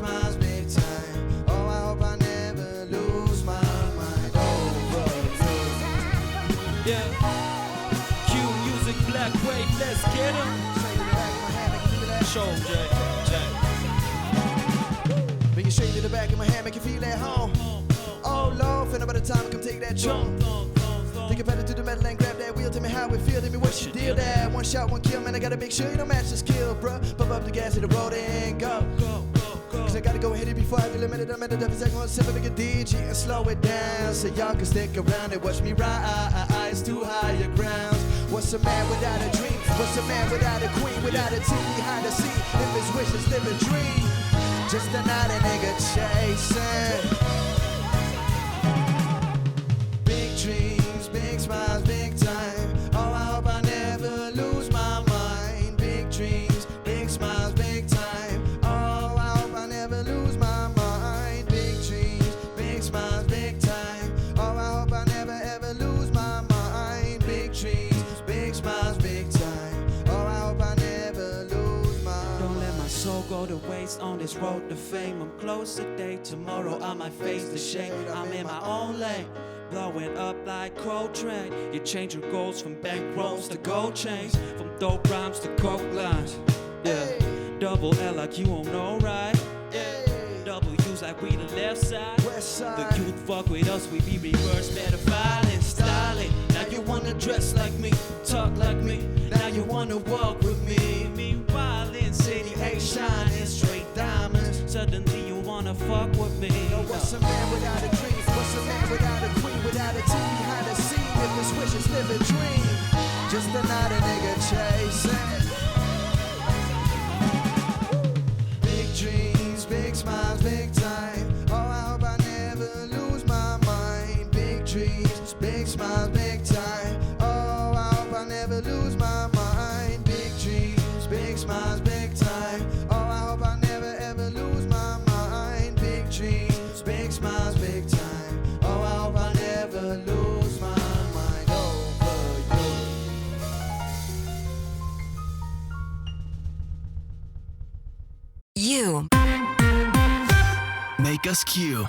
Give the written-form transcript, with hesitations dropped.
smiles big time. Oh, I hope I never lose my mind over you. Yeah. Q Music, Black Wave, let's get 'em. Show 'em, Jay. Bring it straight to the back of my hand, make you feel at home. Oh Lord, finna by the time I come take that chunk. Take it better to the metal and grab that wheel. Tell me how it feel, tell me what you did. That one shot, one kill, man. I gotta make sure you don't match the skill, bruh. Pump up the gas, hit the road and go. Cause I gotta go hit it before I feel a minute. I'm at the double second, one sip, make a DJ and slow it down. So y'all can stick around and watch me rise to higher grounds. What's a man without a dream? What's a man without a queen? Without a team behind the scene? If his wishes live a dream, just another nigga chasing. Big dreams, big smiles, big time. Oh, I hope I never lose my mind. Big dreams, big smiles, big time. Oh, I hope I never lose my mind. Big dreams, big smiles, big time. Oh, I hope I never ever lose my mind. Big dreams, big smiles, big time. Oh, I hope I never lose my Don't let my soul go to waste on this road to fame. I'm close today, tomorrow I might face the shame. I'm in my own lane, blowing up like Coltrane. You change your goals from bank rolls to gold chains, from dope rhymes to coke lines. Yeah, double L like you won't know, right? Double U's like we the left side. West side. The youth fuck with us, we be reverse pedophiling, styling. Now you wanna dress like me, talk like me. Now you wanna walk with me. Meanwhile in city ain't shining straight diamonds. Suddenly you wanna fuck with me. What's a man without a dream? What's a man without a queen? Without a team behind the scene? If his wishes live a dream, just another nigga chasing. Big dreams, big smiles, big time. Oh, I hope I never lose my mind. Big dreams, big smiles, big time. Oh, I hope I never lose my mind. Big dreams, big smiles, big time. Oh, I hope I never ever lose my mind. Big dreams, big smiles, big time. Oh, I hope I never lose my mind over you. You make us Q.